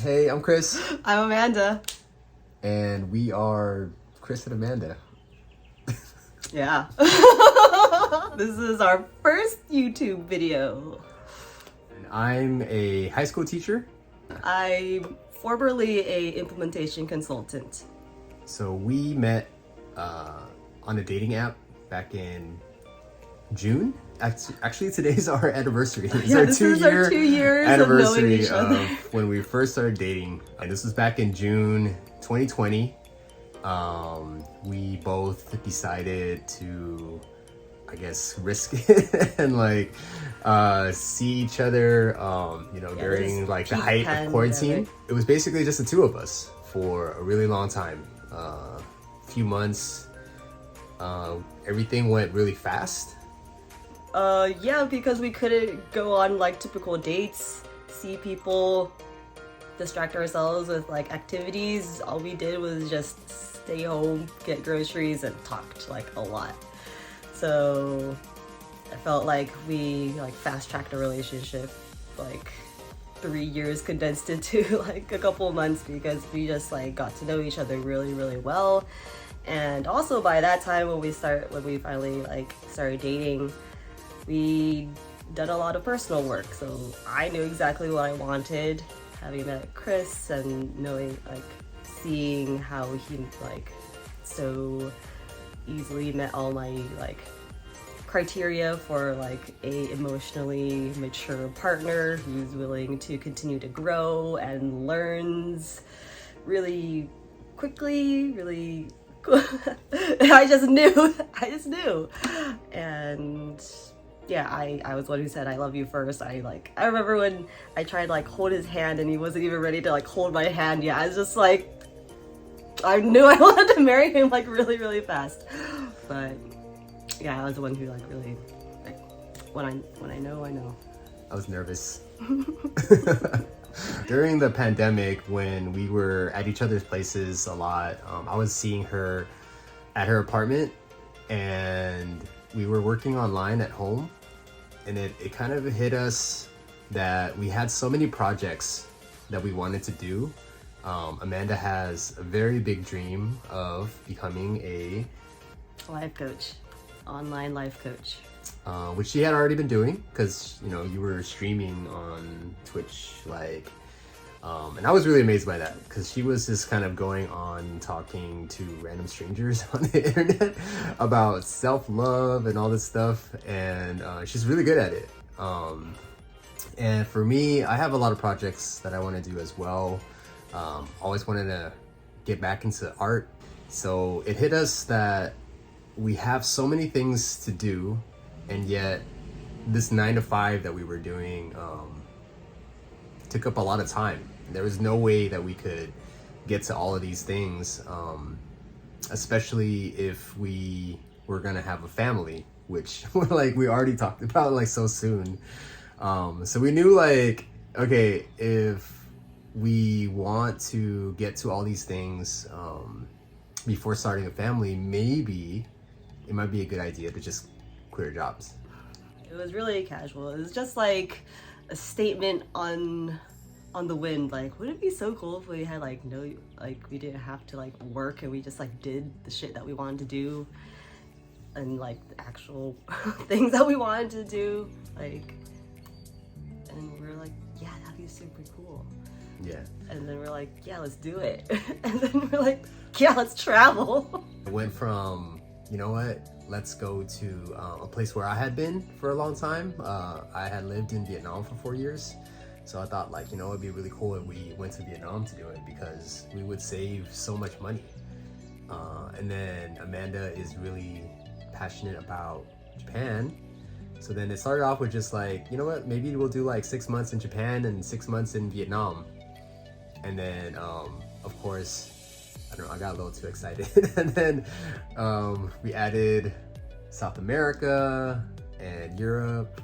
Hey, I'm Chris. I'm Amanda. And we are Chris and Amanda. Yeah. This is our first YouTube video. And I'm a high school teacher. I'm formerly a implementation consultant. So we met on a dating app back in June. Actually, today's our anniversary. It's Yeah, this is our 2 years anniversary of knowing each other. when we first started dating. And this was back in June 2020. We both decided to, I guess, risk it and like see each other, during like the height of quarantine. It was basically just the two of us for a really long time. Few months. Everything went really fast. Yeah, because we couldn't go on like typical dates, see people, distract ourselves with like activities. All we did was just stay home, get groceries, and talked like a lot. So I felt like we like fast-tracked a relationship, like 3 years condensed into like a couple of months, because we just like got to know each other really, really well. And also by that time when we finally like started dating, we done a lot of personal work. So I knew exactly what I wanted, having met Chris and knowing, like, seeing how he like so easily met all my like criteria for like a emotionally mature partner who's willing to continue to grow and learns really quickly, really I just knew. And yeah, I was one who said I love you first. I remember when I tried to like hold his hand and he wasn't even ready to like hold my hand yet. I was just like, I knew I wanted to marry him like really, really fast. But yeah, I was the one who like really, like, when I know, I know. I was nervous. During the pandemic, when we were at each other's places a lot, I was seeing her at her apartment and we were working online at home, and it kind of hit us that we had so many projects that we wanted to do. Amanda has a very big dream of becoming a life coach, online life coach. Which she had already been doing, because you were streaming on Twitch, like, and I was really amazed by that, because she was just kind of going on talking to random strangers on the internet about self-love and all this stuff, and she's really good at it. And for me, I have a lot of projects that I want to do as well. Always wanted to get back into art, so it hit us that we have so many things to do, and yet this 9-to-5 that we were doing took up a lot of time. There was no way that we could get to all of these things, especially if we were gonna have a family, which like we already talked about like so soon. So we knew, like, okay, if we want to get to all these things before starting a family, maybe it might be a good idea to just quit our jobs. It was really casual. It was just like a statement on the wind. Like, wouldn't it be so cool if we had like we didn't have to like work and we just like did the shit that we wanted to do, and like the actual things that we wanted to do, like, and we were like, yeah, that'd be super cool. Yeah. And then we're like, yeah, let's do it. And then we're like, yeah, let's travel. It went from, you know what, let's go to a place where I had been for a long time. I had lived in Vietnam for 4 years. So I thought, like, it'd be really cool if we went to Vietnam to do it, because we would save so much money. And then Amanda is really passionate about Japan. So then it started off with just like, you know what, maybe we'll do like 6 months in Japan and 6 months in Vietnam. And then, of course, I don't know, I got a little too excited. And then we added South America and Europe.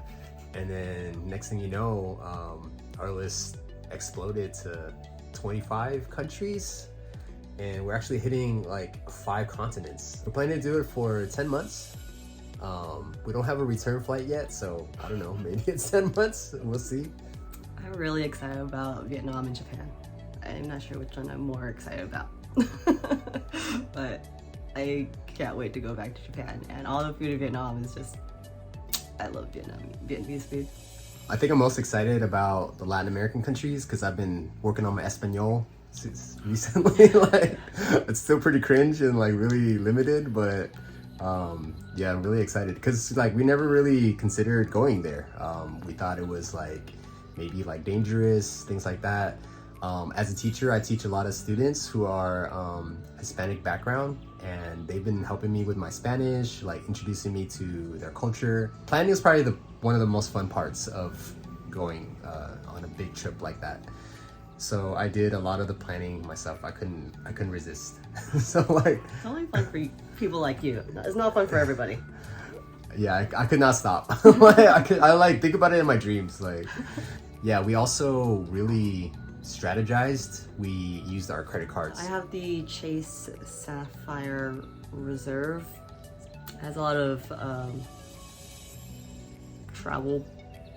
And then next thing you know, our list exploded to 25 countries. And we're actually hitting like 5 continents. We're planning to do it for 10 months. We don't have a return flight yet, so I don't know, maybe it's 10 months, we'll see. I'm really excited about Vietnam and Japan. I'm not sure which one I'm more excited about. But I can't wait to go back to Japan, and all the food in Vietnam is just, I love Vietnamese food. I think I'm most excited about the Latin American countries because I've been working on my Espanol since recently. Like, it's still pretty cringe and like really limited, but yeah, I'm really excited because like we never really considered going there. We thought it was like maybe like dangerous, things like that. As a teacher, I teach a lot of students who are Hispanic background, and they've been helping me with my Spanish, like introducing me to their culture. Planning is probably one of the most fun parts of going on a big trip like that. So I did a lot of the planning myself. I couldn't resist. So like, it's only fun for people like you. It's not fun for everybody. Yeah, I could not stop. I like think about it in my dreams. Like, yeah, we also really strategized. We used our credit cards. I have the Chase Sapphire Reserve. It has a lot of travel.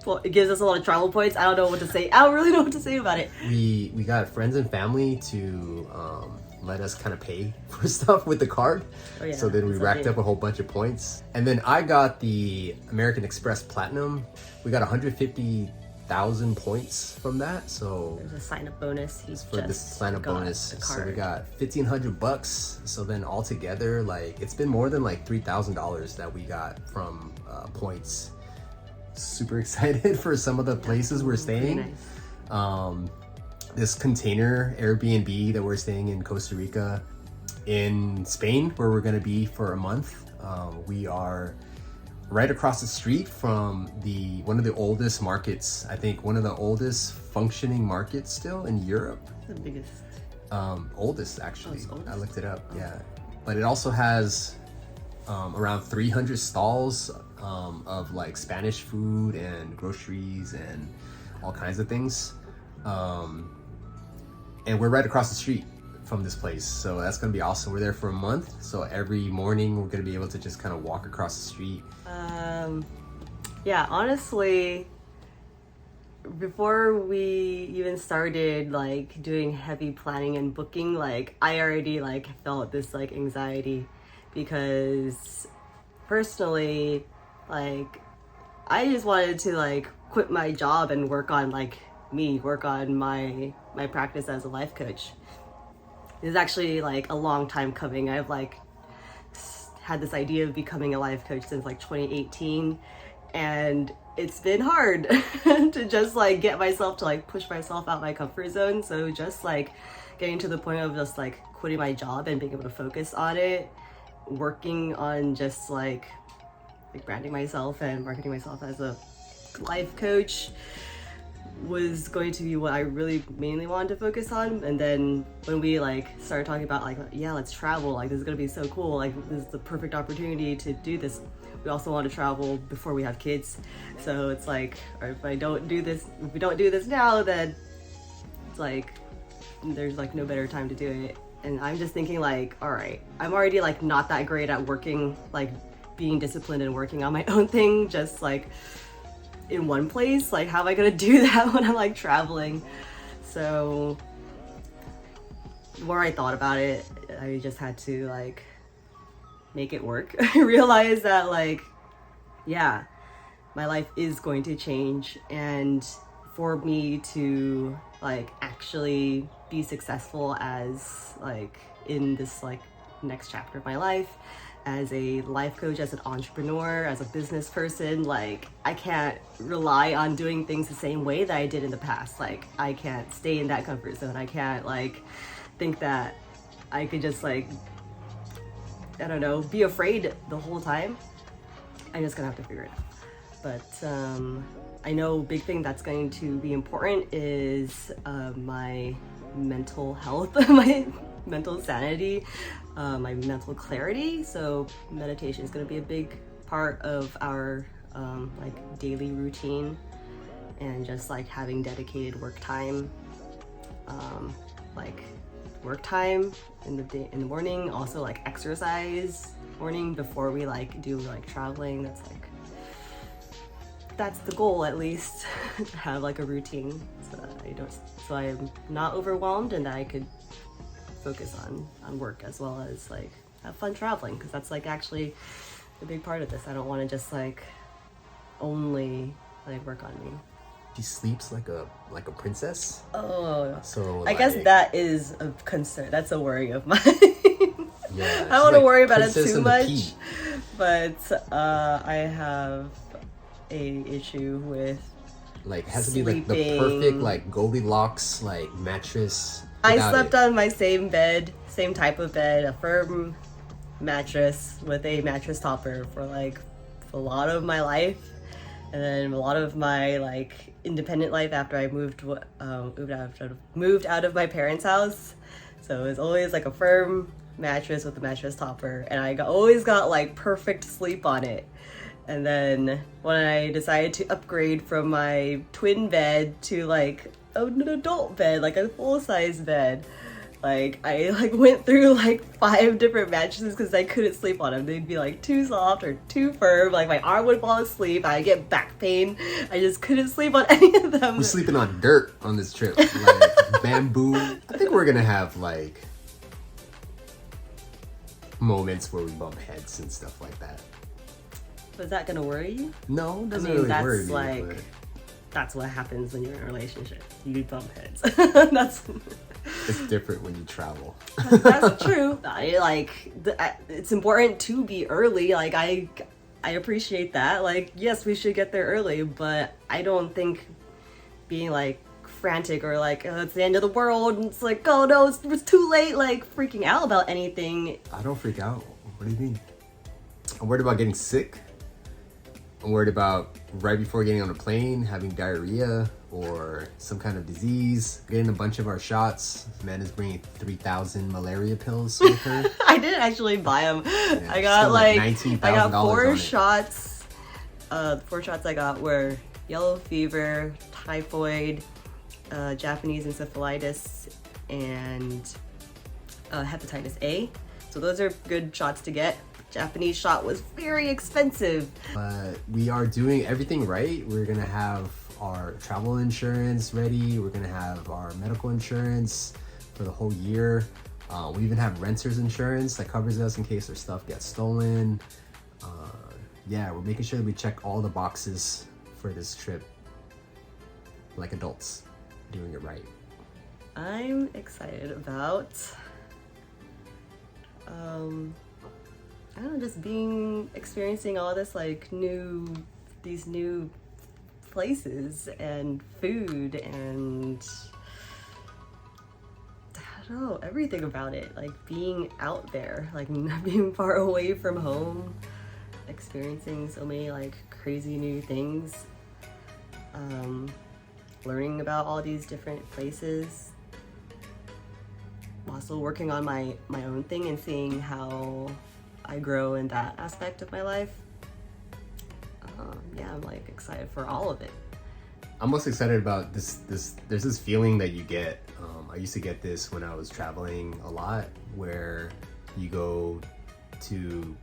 Well, it gives us a lot of travel points. I don't know what to say. I don't really know what to say about it. We got friends and family to let us kind of pay for stuff with the card. Oh, yeah. So then we racked up a whole bunch of points. And then I got the American Express Platinum. We got 150,000 points from that. So there's a sign-up bonus. He's for this sign-up bonus. So we got $1,500. So then altogether, like it's been more than like $3,000 that we got from points. Super excited for some of the places we're staying. Nice. This container Airbnb that we're staying in Costa Rica, in Spain, where we're gonna be for a month. We are right across the street from one of the oldest markets. I think one of the oldest functioning markets still in Europe. The biggest. Oldest actually. Oh, oldest? I looked it up. Yeah, but it also has around 300 stalls of like Spanish food and groceries and all kinds of things. And we're right across the street from this place, so that's gonna be awesome. We're there for a month, so every morning we're gonna be able to just kind of walk across the street. Yeah, honestly, before we even started like doing heavy planning and booking, like I already like felt this like anxiety, because personally, like I just wanted to like quit my job and work on my practice as a life coach. It's actually like a long time coming. I've like had this idea of becoming a life coach since like 2018, and it's been hard to just like get myself to like push myself out my comfort zone. So just like getting to the point of just like quitting my job and being able to focus on it, working on just like branding myself and marketing myself as a life coach was going to be what I really mainly wanted to focus on. And then when we like started talking about like, yeah, let's travel, like this is gonna be so cool, like this is the perfect opportunity to do this. We also want to travel before we have kids, so it's like, or if we don't do this now, then it's like there's like no better time to do it. And I'm just thinking like, all right, I'm already like not that great at working, like being disciplined and working on my own thing just like in one place. Like how am I gonna do that when I'm like traveling? So the more I thought about it, I just had to like make it work. I realized that like, yeah, my life is going to change, and for me to like actually be successful as like in this like next chapter of my life as a life coach, as an entrepreneur, as a business person, like I can't rely on doing things the same way that I did in the past. Like I can't stay in that comfort zone. I can't like think that I could just like, I don't know, be afraid the whole time. I'm just gonna have to figure it out. But I know a big thing that's going to be important is my mental health, my mental sanity, my mental clarity. So meditation is going to be a big part of our like daily routine, and just like having dedicated work time, like work time in the morning, also like exercise morning before we like do like traveling. That's like that's the goal, at least. Have like a routine so that so I'm not overwhelmed and I could focus on work as well as like have fun traveling, because that's like actually a big part of this. I don't want to just like only like work on me. She sleeps like a princess. Oh, So I guess that is a concern. That's a worry of mine. Yeah, I don't want to worry about it Princess too and the much, Pea. but I have a issue with Like it has to be like the sleeping. perfect like Goldilocks like mattress. I without slept it. on my same bed, same type of bed, a firm mattress with a mattress topper for like a lot of my life, and then a lot of my like independent life after I moved out of my parents' house. So it was always like a firm mattress with a mattress topper, and I always got like perfect sleep on it. And then when I decided to upgrade from my twin bed to like an adult bed, like a full-size bed, like I like went through like 5 different mattresses because I couldn't sleep on them. They'd be like too soft or too firm. Like my arm would fall asleep. I get back pain. I just couldn't sleep on any of them. We're sleeping on dirt on this trip, like bamboo. I think we're gonna have like moments where we bump heads and stuff like that. Was that gonna worry you? No, it doesn't I mean, really worry me. like But that's what happens when you're in a relationship. You bump heads. That's it's different when you travel. that's true. It's important to be early. Like I appreciate that. Like yes, we should get there early, but I don't think being like frantic or like it's the end of the world and it's like oh no it's too late, like freaking out about anything. I don't freak out. What do you mean? I'm worried about getting sick. I'm worried about right before getting on a plane having diarrhea or some kind of disease. Getting a bunch of our shots. Amanda's bringing 3,000 malaria pills with her. I didn't actually buy them. Yeah, I got still like $19,000 I got 4 on it. shots. The 4 shots I got were yellow fever, typhoid, Japanese encephalitis, and hepatitis A. So those are good shots to get. Japanese shot was very expensive. But we are doing everything right. We're gonna have our travel insurance ready. We're gonna have our medical insurance for the whole year. We even have renter's insurance that covers us in case our stuff gets stolen. Yeah, we're making sure that we check all the boxes for this trip like adults, doing it right. I'm excited about I don't know, just experiencing all this like these new places and food and I don't know, everything about it, like being out there, like being far away from home, experiencing so many like crazy new things, learning about all these different places, also working on my own thing and seeing how I grow in that aspect of my life. Yeah, I'm like excited for all of it. I'm most excited about this. There's this feeling that you get. I used to get this when I was traveling a lot, where you go to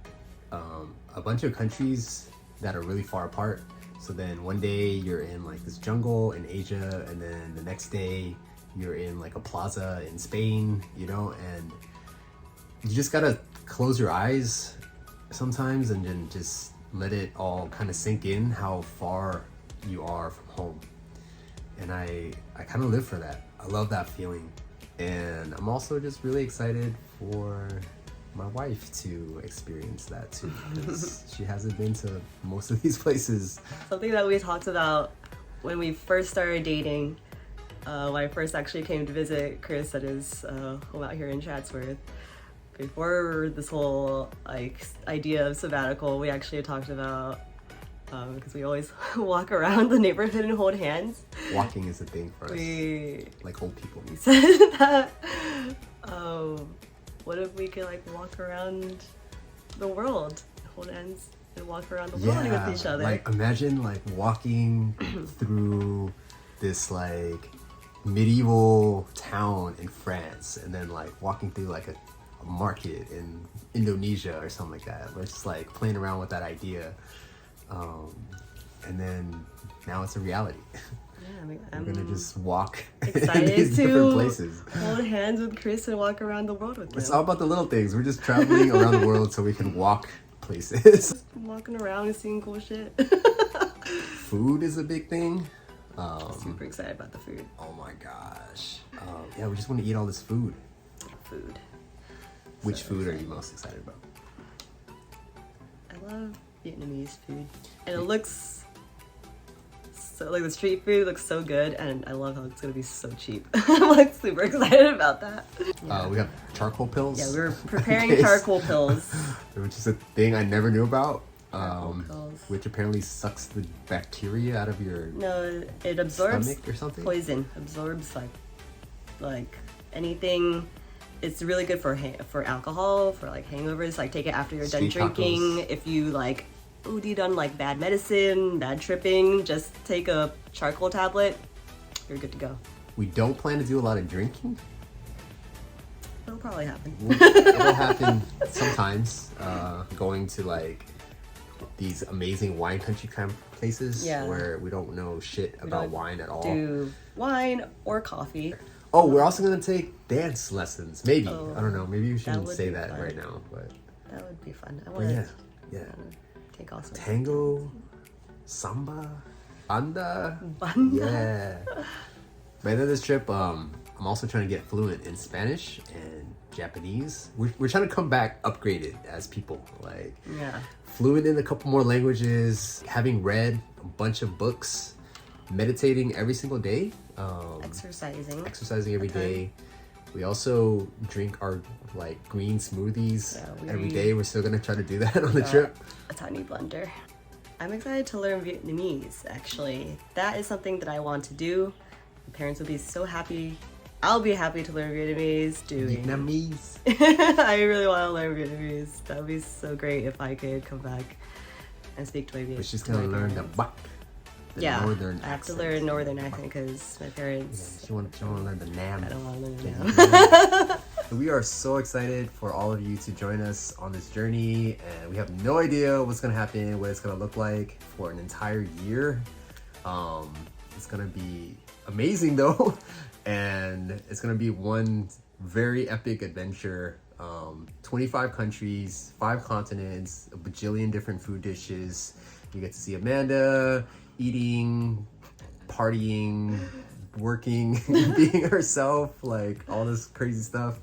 a bunch of countries that are really far apart. So then one day you're in like this jungle in Asia, and then the next day you're in like a plaza in Spain, you know, and you just gotta close your eyes sometimes and then just let it all kind of sink in how far you are from home. And I kind of live for that. I love that feeling. And I'm also just really excited for my wife to experience that too, because she hasn't been to most of these places. Something that we talked about when we first started dating, when I first actually came to visit Chris at his home out here in Chatsworth. Before this whole like idea of sabbatical, we actually talked about because we always walk around the neighborhood and hold hands. Walking is a thing for us, We like old people. said that what if we could like walk around the world, hold hands, and walk around the world with each other? Like imagine like walking through this like medieval town in France, and then like walking through like a market in Indonesia or something like that. We're just like playing around with that idea. and then now it's a reality. Yeah, I mean, We're I'm gonna just walk in excited these different to places. hold hands with Chris and walk around the world with him. It's all about the little things. We're just traveling around the world so we can walk places. Walking around and seeing cool shit. Food is a big thing. Super excited about the food. Oh my gosh. Yeah, we just want to eat all this food. Food. Which food are you most excited about? I love Vietnamese food. And it looks so, like the street food looks so good, and I love how it's gonna be so cheap. I'm like super excited about that. Yeah. We have charcoal pills. Yeah, we're preparing charcoal pills. Which is a thing I never knew about. Pills. Which apparently sucks the bacteria out of your No, it absorbs stomach or something. poison. Absorbs like anything. It's really good for alcohol, for like hangovers. Like take it after you're done Street drinking. tacos. If you like OD'd on like bad medicine, bad tripping, just take a charcoal tablet. You're good to go. We don't plan to do a lot of drinking. It'll probably happen. It'll happen sometimes. Going to like these amazing wine country kind of places where we don't know shit about wine at all. Do wine or coffee. Oh, we're also gonna take dance lessons. Maybe. Oh, I don't know. Maybe we shouldn't would say be that fun. right now, but That would be fun. I but want to yeah. take also Tango, samba, banda. Banda. Yeah. By the end of this trip, I'm also trying to get fluent in Spanish and Japanese. We're trying to come back upgraded as people. Like Yeah. fluent in a couple more languages, having read a bunch of books, meditating every single day, Exercising. every day. We also drink our like green smoothies Yeah, every day. We're still gonna try to do that on the trip. A tiny blender. I'm excited to learn Vietnamese, actually. That is something that I want to do. My parents will be so happy. I'll be happy to learn Vietnamese. Vietnamese. I really want to learn Vietnamese. That would be so great if I could come back and speak to my Vietnamese. We're just gonna learn the bak. The northern I have to accent. learn northern accent because my parents. She want to learn the nam. I don't want to learn now. We are so excited for all of you to join us on this journey, and we have no idea what's gonna happen, what it's gonna look like for an entire year. It's gonna be amazing though, and it's gonna be one very epic adventure. 25 countries, 5 continents, a bajillion different food dishes. You get to see Amanda eating, partying, working, being herself, like all this crazy stuff.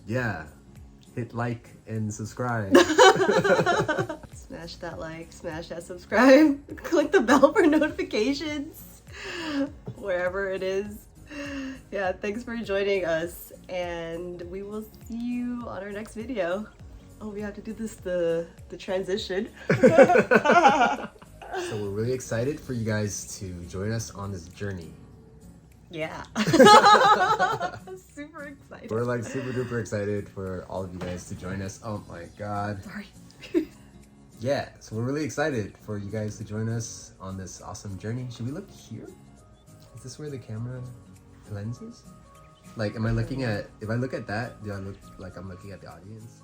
Yeah, hit like and subscribe. Smash that like, smash that subscribe, click the bell for notifications, wherever it is. Yeah, thanks for joining us, and we will see you on our next video. Oh, we have to do this, the transition. So we're really excited for you guys to join us on this journey. Yeah. Super excited. We're like super duper excited for all of you guys to join us. Oh my god. Sorry. Yeah, so we're really excited for you guys to join us on this awesome journey. Should we look here? Is this where the camera lens is? Like, am I looking at, if I look at that, do I look like I'm looking at the audience?